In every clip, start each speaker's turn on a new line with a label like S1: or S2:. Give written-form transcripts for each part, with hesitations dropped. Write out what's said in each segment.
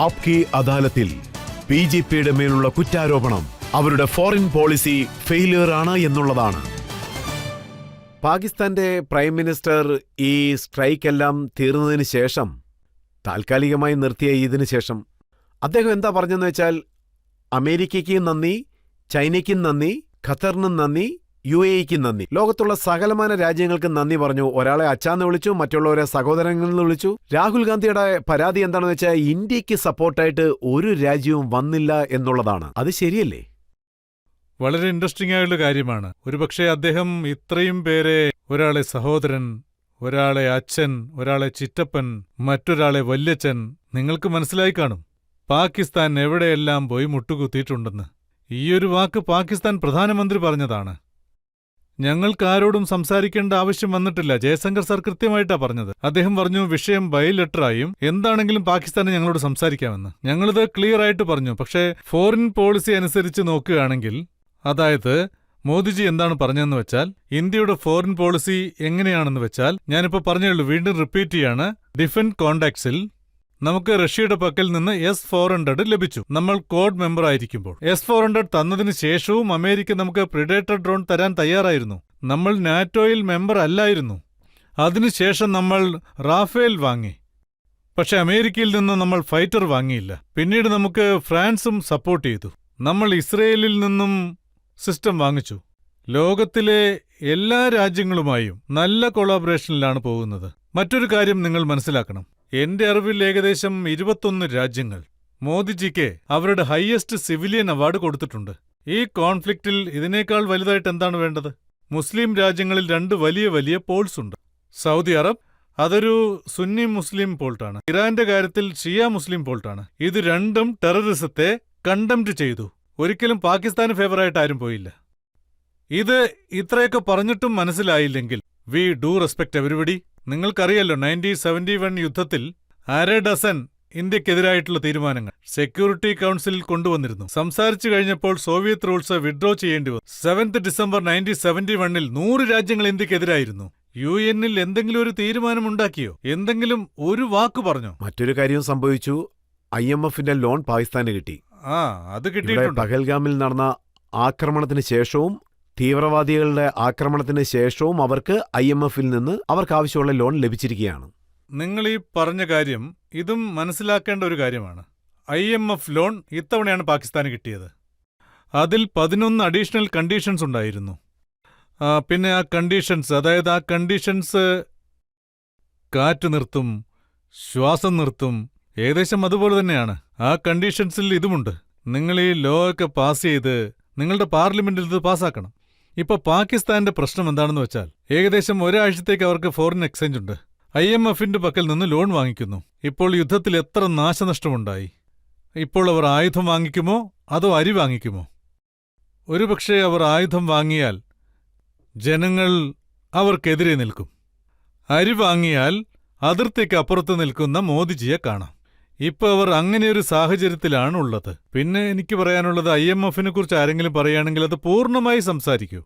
S1: ആപ്കി അദാലത്തിൽ BJPയുടെ മേലുള്ള കുറ്റാരോപണം അവരുടെ ഫോറിൻ പോളിസി ഫെയിലിയർ ആണ് എന്നുള്ളതാണ്. പാകിസ്ഥാന്റെ പ്രൈം മിനിസ്റ്റർ ഈ സ്ട്രൈക്കെല്ലാം തീർന്നതിന് ശേഷം, താൽക്കാലികമായി നിർത്തിയ ഇതിന് ശേഷം അദ്ദേഹം എന്താ പറഞ്ഞെന്ന് വെച്ചാൽ, അമേരിക്കയ്ക്കും നന്ദി, ചൈനയ്ക്കും നന്ദി, ഖത്തറിനും നന്ദി, UAEക്കും നന്ദി, ലോകത്തുള്ള സകലമാന രാജ്യങ്ങൾക്കും നന്ദി പറഞ്ഞു. ഒരാളെ അച്ചാന്ന് വിളിച്ചു, മറ്റുള്ളവരെ സഹോദരങ്ങളെന്ന് വിളിച്ചു. രാഹുൽ ഗാന്ധിയുടെ പരാതി എന്താണെന്ന് വെച്ചാൽ ഇന്ത്യക്ക് സപ്പോർട്ടായിട്ട് ഒരു രാജ്യവും വന്നില്ല എന്നുള്ളതാണ്. അത് ശരിയല്ലേ?
S2: വളരെ ഇൻട്രസ്റ്റിംഗ് ആയുള്ള കാര്യമാണ്. ഒരുപക്ഷെ അദ്ദേഹം ഇത്രയും പേരെ, ഒരാളെ സഹോദരൻ, ഒരാളെ അച്ഛൻ, ഒരാളെ ചിറ്റപ്പൻ, മറ്റൊരാളെ വല്യച്ഛൻ, നിങ്ങൾക്ക് മനസ്സിലായി കാണും പാകിസ്ഥാൻ എവിടെയെല്ലാം പോയി മുട്ടുകുത്തിയിട്ടുണ്ടെന്ന്. ഈയൊരു വാക്ക് പാകിസ്ഥാൻ പ്രധാനമന്ത്രി പറഞ്ഞതാണ്. ഞങ്ങൾക്കാരോടും സംസാരിക്കേണ്ട ആവശ്യം വന്നിട്ടില്ല. ജയശങ്കർ സർ കൃത്യമായിട്ടാ പറഞ്ഞത്. അദ്ദേഹം പറഞ്ഞു, വിഷയം ബൈലെറ്ററായും എന്താണെങ്കിലും പാകിസ്ഥാനെ ഞങ്ങളോട് സംസാരിക്കാമെന്ന്. ഞങ്ങളിത് ക്ലിയർ ആയിട്ട് പറഞ്ഞു. പക്ഷേ ഫോറിൻ പോളിസി അനുസരിച്ച് നോക്കുകയാണെങ്കിൽ, അതായത് മോദിജി എന്താണ് പറഞ്ഞതെന്ന് വെച്ചാൽ, ഇന്ത്യയുടെ ഫോറിൻ പോളിസി എങ്ങനെയാണെന്ന് വെച്ചാൽ, ഞാനിപ്പോൾ പറഞ്ഞുള്ളൂ, വീണ്ടും റിപ്പീറ്റ് ചെയ്യാണ്. ഡിഫൻസ് കോണ്ടാക്ട്സിൽ നമുക്ക് റഷ്യയുടെ പക്കൽ നിന്ന് S-400 ലഭിച്ചു, നമ്മൾ കോഡ് മെമ്പർ ആയിരിക്കുമ്പോൾ. S-400 തന്നതിന് ശേഷവും അമേരിക്ക നമുക്ക് പ്രിഡേറ്റർ ഡ്രോൺ തരാൻ തയ്യാറായിരുന്നു. നമ്മൾ നാറ്റോയിൽ മെമ്പർ അല്ലായിരുന്നു. അതിനുശേഷം നമ്മൾ റാഫേൽ വാങ്ങി. പക്ഷെ അമേരിക്കയിൽ നിന്ന് നമ്മൾ ഫൈറ്റർ വാങ്ങിയില്ല. പിന്നീട് നമുക്ക് ഫ്രാൻസും സപ്പോർട്ട് ചെയ്തു. നമ്മൾ ഇസ്രയേലിൽ നിന്നും സിസ്റ്റം വാങ്ങിച്ചു. ലോകത്തിലെ എല്ലാ രാജ്യങ്ങളുമായും നല്ല കൊളാബറേഷനിലാണ് പോകുന്നത്. മറ്റൊരു കാര്യം നിങ്ങൾ മനസ്സിലാക്കണം. എന്റെ അറിവിൽ ഏകദേശം 21 രാജ്യങ്ങൾ മോദിജിക്ക് അവരുടെ ഹയസ്റ്റ് സിവിലിയൻ അവാർഡ് കൊടുത്തിട്ടുണ്ട്. ഈ കോൺഫ്ലിക്റ്റിൽ ഇതിനേക്കാൾ വലുതായിട്ട് എന്താണ് വേണ്ടത്? മുസ്ലിം രാജ്യങ്ങളിൽ 2 വലിയ വലിയ പോൾസ് ഉണ്ട്. സൗദി അറബ്, അതൊരു സുന്നി മുസ്ലിം പോൾട്ടാണ്. ഇറാന്റെ കാര്യത്തിൽ ഷിയ മുസ്ലിം പോൾട്ടാണ്. ഇത് രണ്ടും ടെററിസത്തെ കണ്ടംപ്റ്റ് ചെയ്തു. ഒരിക്കലും പാകിസ്ഥാന് ഫേവറായിട്ട് ആരും പോയില്ല. ഇത് ഇത്രയൊക്കെ പറഞ്ഞിട്ടും മനസ്സിലായില്ലെങ്കിൽ, വി ഡു റെസ്പെക്ട് എവരിബഡി. നിങ്ങൾക്കറിയല്ലോ, 1971 യുദ്ധത്തിൽ അരഡസൻ ഇന്ത്യക്കെതിരായിട്ടുള്ള തീരുമാനങ്ങൾ സെക്യൂരിറ്റി കൗൺസിലിൽ കൊണ്ടുവന്നിരുന്നു. സംസാരിച്ചു കഴിഞ്ഞപ്പോൾ സോവിയറ്റ് റൂൾസ് വിഡ്രോ ചെയ്യേണ്ടി വന്നു. 7th December 1971 100 രാജ്യങ്ങൾ ഇന്ത്യക്കെതിരായിരുന്നു. UN എന്തെങ്കിലും ഒരു തീരുമാനമുണ്ടാക്കിയോ? എന്തെങ്കിലും ഒരു വാക്ക് പറഞ്ഞോ?
S1: മറ്റൊരു കാര്യവും സംഭവിച്ചു. IMFന്റെ ലോൺ പാകിസ്ഥാന് കിട്ടി.
S2: അത് കിട്ടിയിട്ടുണ്ട്.
S1: പഹൽഗാമിൽ നടന്ന ആക്രമണത്തിന് ശേഷവും തീവ്രവാദികളുടെ ആക്രമണത്തിന് ശേഷവും അവർക്ക് IMFൽ നിന്ന് അവർക്കാവശ്യമുള്ള ലോൺ ലഭിച്ചിരിക്കുകയാണ്.
S2: നിങ്ങൾ ഈ പറഞ്ഞ കാര്യം ഇതും മനസ്സിലാക്കേണ്ട ഒരു കാര്യമാണ്. IMF ലോൺ ഇത്തവണയാണ് പാകിസ്ഥാന് കിട്ടിയത്. അതിൽ 11 അഡീഷണൽ കണ്ടീഷൻസ് ഉണ്ടായിരുന്നു. പിന്നെ ആ കണ്ടീഷൻസ് കാറ്റ് നിർത്തും, ശ്വാസം നിർത്തും, ഏകദേശം അതുപോലെ തന്നെയാണ്. ആ കണ്ടീഷൻസിൽ ഇതുമുണ്ട്. നിങ്ങൾ ഈ ലോ ഒക്കെ പാസ് ചെയ്ത് നിങ്ങളുടെ പാർലമെന്റിൽ ഇത് പാസ്സാക്കണം. ഇപ്പൊ പാകിസ്ഥാന്റെ പ്രശ്നം എന്താണെന്ന് വെച്ചാൽ, ഏകദേശം ഒരാഴ്ചത്തേക്ക് അവർക്ക് ഫോറിൻ എക്സ്ചേഞ്ച് ഉണ്ട്. IMFന്റെ പക്കൽ നിന്ന് ലോൺ വാങ്ങിക്കുന്നു. ഇപ്പോൾ യുദ്ധത്തിൽ എത്ര നാശനഷ്ടമുണ്ടായി. ഇപ്പോൾ അവർ ആയുധം വാങ്ങിക്കുമോ അതോ അരി വാങ്ങിക്കുമോ? ഒരുപക്ഷെ അവർ ആയുധം വാങ്ങിയാൽ ജനങ്ങൾ അവർക്കെതിരെ നിൽക്കും. അരി വാങ്ങിയാൽ അതിർത്തിക്ക് അപ്പുറത്ത് നിൽക്കുന്ന മോദിജിയെ കാണാം. ഇപ്പൊ അവർ അങ്ങനെയൊരു സാഹചര്യത്തിലാണ് ഉള്ളത്. പിന്നെ എനിക്ക് പറയാനുള്ളത്, IMFനെ കുറിച്ച് ആരെങ്കിലും പറയുകയാണെങ്കിൽ അത് പൂർണ്ണമായി സംസാരിക്കൂ.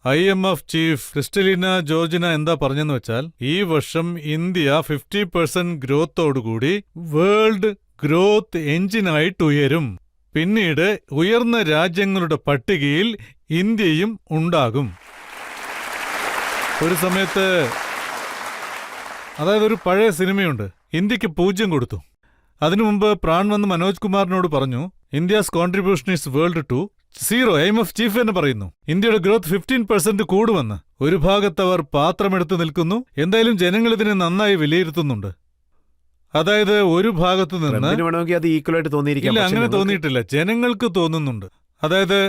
S2: IMF ചീഫ് ക്രിസ്റ്റലിന ജോർജിന എന്താ പറഞ്ഞെന്ന് വെച്ചാൽ, ഈ വർഷം ഇന്ത്യ 50% ഗ്രോത്തോടുകൂടി വേൾഡ് ഗ്രോത്ത് എഞ്ചിനായിട്ട് ഉയരും. പിന്നീട് ഉയർന്ന രാജ്യങ്ങളുടെ പട്ടികയിൽ ഇന്ത്യയും ഉണ്ടാകും. ഒരു സമയത്ത്, അതായത് ഒരു പഴയ സിനിമയുണ്ട്, ഇന്ത്യക്ക് 0 കൊടുത്തു. അതിനു മുമ്പ് പ്രാൺ വന്ന് മനോജ് കുമാറിനോട് പറഞ്ഞു, India's contribution is world to 0. IMF chief എന്ന് പറയുന്നു, ഇന്ത്യയുടെ ഗ്രോത്ത് 15% കൂടുമെന്ന്. ഒരു ഭാഗത്തവർ പാത്രമെടുത്ത് നിൽക്കുന്നു. എന്തായാലും ജനങ്ങൾ ഇതിനെ നന്നായി വിലയിരുത്തുന്നുണ്ട്. അതായത് ഒരു ഭാഗത്തു നിന്ന് ഇല്ല, അങ്ങനെ തോന്നിയിട്ടില്ല, ജനങ്ങൾക്ക് തോന്നുന്നുണ്ട്. അതായത്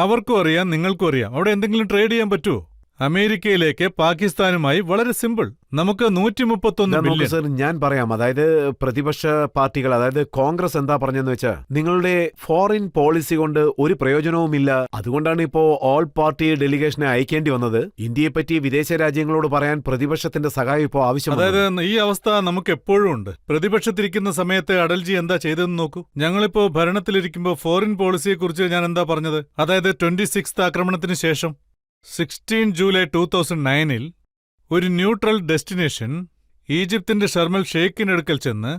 S2: അവർക്കും അറിയാം, നിങ്ങൾക്കും അറിയാം, അവിടെ എന്തെങ്കിലും ട്രേഡ് ചെയ്യാൻ പറ്റുമോ? അമേരിക്കയിലേക്ക് പാകിസ്ഥാനുമായി വളരെ സിമ്പിൾ. നമുക്ക് 131 ബില്യൺ.
S1: സർ, ഞാൻ പറയാം. അതായത് പ്രതിപക്ഷ പാർട്ടികൾ, അതായത് കോൺഗ്രസ് എന്താ പറഞ്ഞെന്ന് വെച്ചാൽ, നിങ്ങളുടെ ഫോറിൻ പോളിസി കൊണ്ട് ഒരു പ്രയോജനവുമില്ല, അതുകൊണ്ടാണ് ഇപ്പോ ഓൾ പാർട്ടി ഡെലിഗേഷനെ അയക്കേണ്ടി വന്നത്. ഇന്ത്യയെപ്പറ്റി വിദേശ രാജ്യങ്ങളോട് പറയാൻ പ്രതിപക്ഷത്തിന്റെ സഹായം ഇപ്പോൾ ആവശ്യമാണ്.
S2: അതായത് ഈ അവസ്ഥ നമുക്ക് എപ്പോഴും ഉണ്ട്. പ്രതിപക്ഷത്തിരിക്കുന്ന സമയത്ത് അടൽജി എന്താ ചെയ്തതെന്ന് നോക്കൂ. ഞങ്ങളിപ്പോ ഭരണത്തിലിരിക്കുമ്പോൾ ഫോറിൻ പോളിസിയെക്കുറിച്ച് ഞാൻ എന്താ പറഞ്ഞത്? അതായത് 26th ആക്രമണത്തിന് ശേഷം 16 ജൂലൈ 2009 ഒരു ന്യൂട്രൽ ഡെസ്റ്റിനേഷൻ ഈജിപ്തിന്റെ ഷർമൽ ഷെയ്ഖിനടുക്കൽ ചെന്ന്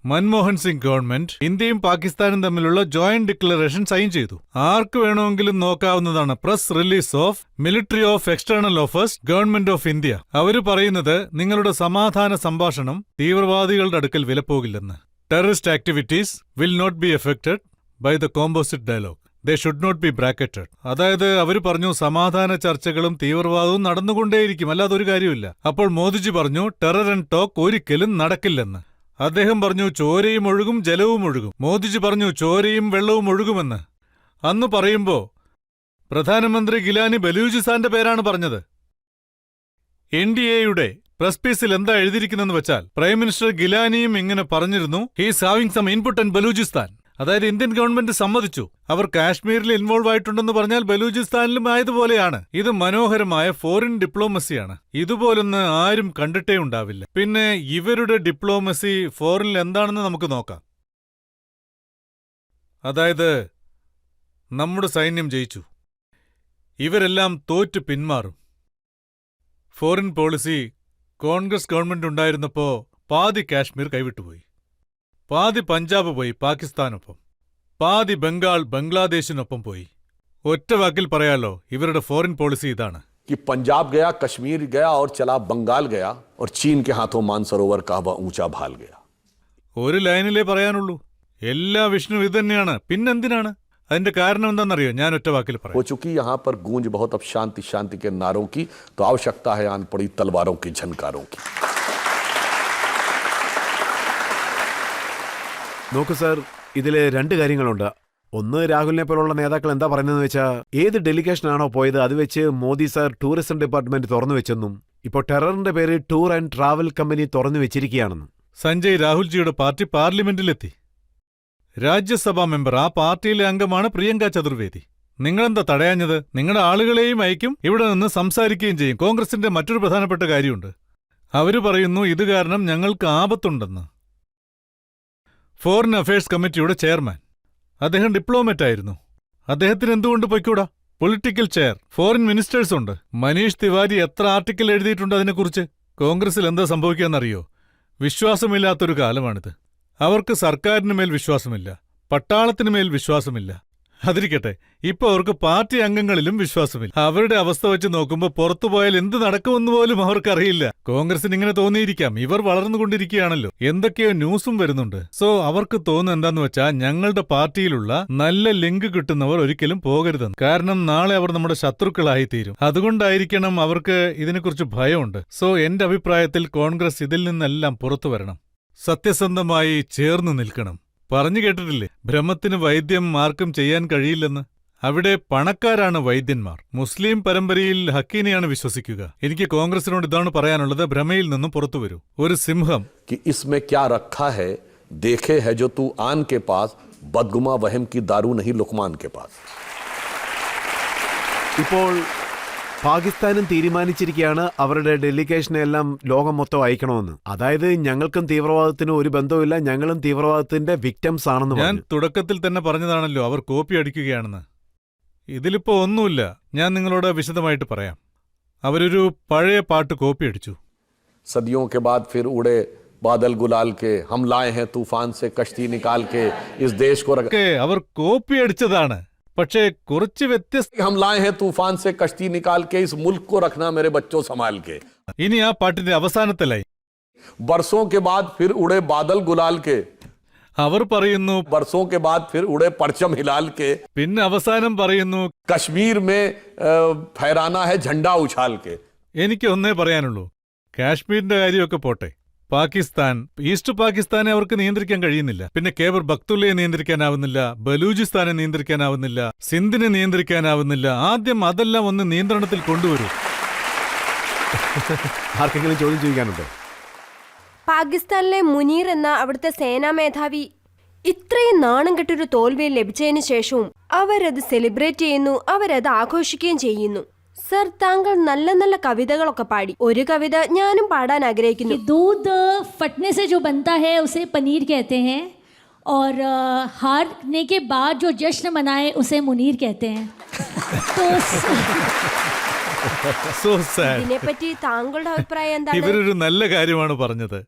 S2: മൻമോഹൻ സിംഗ് ഗവൺമെന്റ് ഇന്ത്യയും പാകിസ്ഥാനും തമ്മിലുള്ള ജോയിന്റ് ഡിക്ലറേഷൻ സൈൻ ചെയ്തു. ആർക്ക് വേണമെങ്കിലും നോക്കാവുന്നതാണ് press release of military of external affairs government of India. അവര് പറയുന്നത് നിങ്ങളുടെ സമാധാന സംഭാഷണം തീവ്രവാദികളുടെ അടുക്കൽ വിലപ്പോകില്ലെന്ന്. Terrorist activities will not be affected by the composite dialogue. They should not be bracketed. അതായത് അവര് പറഞ്ഞു സമാധാന ചർച്ചകളും തീവ്രവാദവും നടന്നുകൊണ്ടേയിരിക്കും, അല്ലാതെ ഒരു കാര്യമില്ല. അപ്പോൾ മോദിജി പറഞ്ഞു ടെറർ ആൻഡ് ടോക്ക് ഒരിക്കലും നടക്കില്ലെന്ന്. അദ്ദേഹം പറഞ്ഞു ചോരയും ഒഴുകും ജലവും ഒഴുകും. മോദിജി പറഞ്ഞു ചോരയും വെള്ളവും ഒഴുകുമെന്ന്. അന്ന് പറയുമ്പോ പ്രധാനമന്ത്രി ഗിലാനി ബലൂചിസ്ഥാന്റെ പേരാണ് പറഞ്ഞത്. NDAയുടെ പ്രസ് പീസിൽ എന്താ എഴുതിയിരിക്കുന്നെന്ന് വെച്ചാൽ പ്രൈം മിനിസ്റ്റർ ഗിലാനിയും ഇങ്ങനെ പറഞ്ഞിരുന്നു, he's having some input in Balochistan. അതായത് ഇന്ത്യൻ ഗവൺമെന്റ് സമ്മതിച്ചു അവർ കാശ്മീരിൽ ഇൻവോൾവ് ആയിട്ടുണ്ടെന്ന് പറഞ്ഞാൽ ബലൂചിസ്ഥാനിലും ആയതുപോലെയാണ്. ഇത് മനോഹരമായ ഫോറിൻ ഡിപ്ലോമസിയാണ്. ഇതുപോലൊന്ന് ആരും കണ്ടിട്ടേ ഉണ്ടാവില്ല. പിന്നെ ഇവരുടെ ഡിപ്ലോമസി ഫോറിനിൽ എന്താണെന്ന് നമുക്ക് നോക്കാം. അതായത് നമ്മുടെ സൈന്യം ജയിച്ചു, ഇവരെല്ലാം തോറ്റു പിന്മാറും. ഫോറിൻ പോളിസി കോൺഗ്രസ് ഗവൺമെന്റ് ഉണ്ടായിരുന്നപ്പോ പാതി കാശ്മീർ കൈവിട്ടുപോയി, പാതി പഞ്ചാബ് പോയി പാകിസ്ഥാനൊപ്പം, പാതി ബംഗാൾ ബംഗ്ലാദേശിനൊപ്പം പോയി. ഒറ്റ വാക്കിൽ പറയാലോ ഇവരുടെ ഫോറിൻ പോളിസി ഇതാണ്.
S3: कि पंजाब गया, कश्मीर गया और चला बंगाल गया और चीन के हाथों मानसरोवर का वह ऊंचा भाल गया.
S2: ഒരു ലൈനിലേ പറയാനുള്ളൂ. എല്ലാ വിഷ്ണു ഇത് തന്നെയാണ്. പിന്നെന്തിനാണ്? അതിന്റെ കാരണം എന്താണെന്നറിയോ? ഞാൻ ഒറ്റ വാക്കിൽ പറയാം.
S3: हो चुकी यहाँ पर गूंज बहुत अब शांति शांति के नारों की, तो आवश्यकता है आन पड़ी तलवारों की झनकारों की.
S1: നോക്കൂ സാർ, ഇതില് രണ്ട് കാര്യങ്ങളുണ്ട്. ഒന്ന്, രാഹുലിനെ പോലുള്ള നേതാക്കൾ എന്താ പറയുന്നതെന്ന് വെച്ചാൽ ഏത് ഡെലിഗേഷനാണോ പോയത് അത് വെച്ച് മോദി സാർ ടൂറിസം ഡിപ്പാർട്ട്മെന്റ് തുറന്നു വെച്ചെന്നും ഇപ്പോൾ ടെററിന്റെ പേര് ടൂർ ആൻഡ് ട്രാവൽ കമ്പനി തുറന്നു വെച്ചിരിക്കുകയാണെന്നും.
S2: സഞ്ജയ്, രാഹുൽജിയുടെ പാർട്ടി പാർലമെന്റിലെത്തി. രാജ്യസഭാ മെമ്പർ, ആ പാർട്ടിയിലെ അംഗമാണ് പ്രിയങ്ക ചതുർവേദി. നിങ്ങളെന്താ തടയാഞ്ഞത്? നിങ്ങളുടെ ആളുകളെയും അയക്കും, ഇവിടെ നിന്ന് സംസാരിക്കുകയും ചെയ്യും. കോൺഗ്രസിന്റെ മറ്റൊരു പ്രധാനപ്പെട്ട കാര്യമുണ്ട്. അവര് പറയുന്നു ഇത് കാരണം ഞങ്ങൾക്ക് ആപത്തുണ്ടെന്ന്. ഫോറിൻ അഫയേഴ്സ് കമ്മിറ്റിയുടെ ചെയർമാൻ, അദ്ദേഹം ഡിപ്ലോമറ്റ് ആയിരുന്നു. അദ്ദേഹത്തിന് എന്തുകൊണ്ട് പൊയ്ക്കൂടാ? പൊളിറ്റിക്കൽ ചെയർ, ഫോറിൻ മിനിസ്റ്റേഴ്സ് ഉണ്ട്. മനീഷ് തിവാരി എത്ര ആർട്ടിക്കിൾ എഴുതിയിട്ടുണ്ട് അതിനെക്കുറിച്ച്. കോൺഗ്രസിൽ എന്താ സംഭവിക്കാന്നറിയോ? വിശ്വാസമില്ലാത്തൊരു കാലമാണിത്. അവർക്ക് സർക്കാരിന് മേൽ വിശ്വാസമില്ല, പട്ടാളത്തിന് മേൽ വിശ്വാസമില്ല. അതിരിക്കട്ടെ, ഇപ്പൊ അവർക്ക് പാർട്ടി അംഗങ്ങളിലും വിശ്വാസമില്ല. അവരുടെ അവസ്ഥ വെച്ച് നോക്കുമ്പോൾ പുറത്തുപോയാൽ എന്ത് നടക്കുമെന്ന് പോലും അവർക്കറിയില്ല. കോൺഗ്രസിന് ഇങ്ങനെ തോന്നിയിരിക്കാം, ഇവർ വളർന്നുകൊണ്ടിരിക്കുകയാണല്ലോ, എന്തൊക്കെയോ ന്യൂസും വരുന്നുണ്ട്. സോ അവർക്ക് തോന്നുന്നത് എന്താന്ന് വെച്ചാൽ ഞങ്ങളുടെ പാർട്ടിയിലുള്ള നല്ല ലിങ്ക് കിട്ടുന്നവർ ഒരിക്കലും പോകരുതെന്ന്. കാരണം നാളെ അവർ നമ്മുടെ ശത്രുക്കളായി തീരും. അതുകൊണ്ടായിരിക്കണം അവർക്ക് ഇതിനെക്കുറിച്ച് ഭയമുണ്ട്. സോ എന്റെ അഭിപ്രായത്തിൽ കോൺഗ്രസ് ഇതിൽ നിന്നെല്ലാം പുറത്തു വരണം, സത്യസന്ധമായി ചേർന്ന് നിൽക്കണം. പറഞ്ഞു കേട്ടിട്ടില്ലേ, ബ്രഹ്മത്തിന് വൈദ്യം ആർക്കും ചെയ്യാൻ കഴിയില്ലെന്ന്. അവിടെ പണക്കാരാണ് വൈദ്യന്മാർ. മുസ്ലിം പരമ്പരയിൽ ഹക്കീനെയാണ് വിശ്വസിക്കുക. എനിക്ക് കോൺഗ്രസിനോട് ഇതാണ് പറയാനുള്ളത്, ഭ്രമയിൽ നിന്നും പുറത്തു വരൂ. ഒരു സിംഹം
S3: कि इसमें क्या रखा है देखे है जो तू आन के पास, बदगुमा वहम की दारू नहीं लुकमान के पास.
S1: ഇപ്പോൾ പാകിസ്ഥാനും തീരുമാനിച്ചിരിക്കുകയാണ് അവരുടെ ഡെലിഗേഷനെ എല്ലാം ലോകം മൊത്തം അയക്കണമെന്ന്. അതായത് ഞങ്ങൾക്കും തീവ്രവാദത്തിനും ഒരു ബന്ധവുമില്ല, ഞങ്ങളും തീവ്രവാദത്തിന്റെ വിക്ടംസ് ആണെന്ന്
S2: ഞാൻ
S1: പറഞ്ഞു.
S2: തുടക്കത്തിൽ തന്നെ പറഞ്ഞതാണല്ലോ അവർ കോപ്പി അടിക്കുകയാണെന്ന്. ഇതിലിപ്പോ ഒന്നുമില്ല, ഞാൻ നിങ്ങളോട് വിശദമായിട്ട് പറയാം. അവരൊരു പഴയ പാട്ട് കോപ്പി അടിച്ചു.
S3: सदियों के बाद फिर उड़े बादल गुलाल के, हम लाए हैं तूफान से कश्ती निकाल के, इस देश को
S2: ഒക്കെ അവർ കോപ്പി അടിച്ചതാണ്. പക്ഷേ കുറച്ച് വ്യത്യസ്ത.
S3: हम लाए हैं तूफान से कश्ती निकाल के, इस मुल्क को रखना मेरे बच्चों संभाल के.
S2: ഇനി ആ പാട്ടിന്റെ അവസാനത്തെ ലൈൻ,
S3: बरसों के बाद फिर उड़े बादल गुलाल के,
S2: അവർ പറയുന്നു,
S3: बरसों के बाद फिर उड़े परचम हिलाल के,
S2: പിന്നെ അവസാനം പറയുന്നു,
S3: कश्मीर में फहराना है झंडा उछाल के.
S2: എനിക്ക് ഒന്നേ പറയാനുള്ളൂ, കാശ്മീരിന്റെ കാര്യമൊക്കെ പോട്ടെ, പാകിസ്ഥാൻ, ഈസ്റ്റ് പാകിസ്ഥാനെ അവർക്ക് നിയന്ത്രിക്കാൻ കഴിയുന്നില്ല. പിന്നെ കേബർ ബക്തുല്ലയെ നിയന്ത്രിക്കാനാവുന്നില്ല, ബലൂചിസ്ഥാനെ നിയന്ത്രിക്കാനാവുന്നില്ല, സിന്ധിനെ നിയന്ത്രിക്കാനാവുന്നില്ല. ആദ്യം അതെല്ലാം ഒന്ന് നിയന്ത്രണത്തിൽ കൊണ്ടുവരൂ.
S1: ആർക്കെങ്കിലും ചോദ്യം ചോദിക്കാനുണ്ടോ?
S4: പാകിസ്ഥാനിലെ മുനീർ എന്ന അവിടുത്തെ സേനാ മേധാവി ഇത്രയും നാണം കെട്ടൊരു തോൽവി ലഭിച്ചതിന് ശേഷവും അവരത് സെലിബ്രേറ്റ് ചെയ്യുന്നു, അവരത് ആഘോഷിക്കുകയും ചെയ്യുന്നു. സർ, താങ്കൾ നല്ല നല്ല കവിതകളൊക്കെ പാടി. ഒരു കവിത ഞാനും പാടാൻ ആഗ്രഹിക്കുന്നു.
S5: दूध फटने से जो बनता है उसे पनीर कहते हैं, और हारने के बाद जो जश्न मनाए उसे मुनीर कहते हैं. तो
S2: So sad.
S4: ഇതിനെപ്പറ്റി താങ്കളുടെ അഭിപ്രായം എന്താണ്?
S2: ഇവരൊരു നല്ല കാര്യമാണ് പറഞ്ഞത്.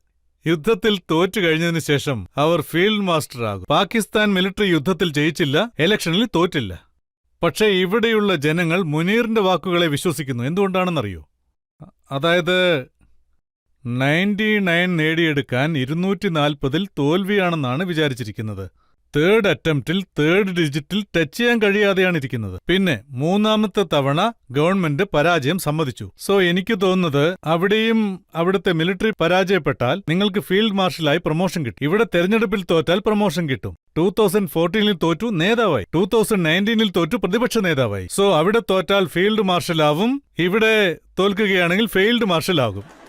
S2: യുദ്ധത്തിൽ തോറ്റു കഴിഞ്ഞതിന് ശേഷം അവർ ഫീൽഡ് മാസ്റ്റർ ആകും. പാകിസ്ഥാൻ മിലിറ്ററി യുദ്ധത്തിൽ ജയിച്ചില്ല, ഇലക്ഷനിൽ തോറ്റില്ല. പക്ഷേ ഇവിടെയുള്ള ജനങ്ങൾ മുനീറിന്റെ വാക്കുകളെ വിശ്വസിക്കുന്നു. എന്തുകൊണ്ടാണെന്നറിയോ? അതായത് 99 നേടിയെടുക്കാൻ 240 തോൽവിയാണെന്നാണ് വിചാരിച്ചിരിക്കുന്നത്. തേർഡ് അറ്റംപ്റ്റിൽ തേർഡ് ഡിജിറ്റിൽ ടച്ച് ചെയ്യാൻ കഴിയാതെയാണ് ഇരിക്കുന്നത്. പിന്നെ മൂന്നാമത്തെ തവണ ഗവൺമെന്റ് പരാജയം സമ്മതിച്ചു. സോ എനിക്ക് തോന്നുന്നത് അവിടെയും അവിടുത്തെ മിലിറ്ററി പരാജയപ്പെട്ടാൽ നിങ്ങൾക്ക് ഫീൽഡ് മാർഷലായി പ്രൊമോഷൻ കിട്ടും. ഇവിടെ തെരഞ്ഞെടുപ്പിൽ തോറ്റാൽ പ്രൊമോഷൻ കിട്ടും. 2014 തോറ്റു, നേതാവായി. 2019 തോറ്റു, പ്രതിപക്ഷ നേതാവായി. സോ അവിടെ തോറ്റാൽ ഫീൽഡ് മാർഷലാവും, ഇവിടെ തോൽക്കുകയാണെങ്കിൽ ഫെയിൽഡ് മാർഷലാകും.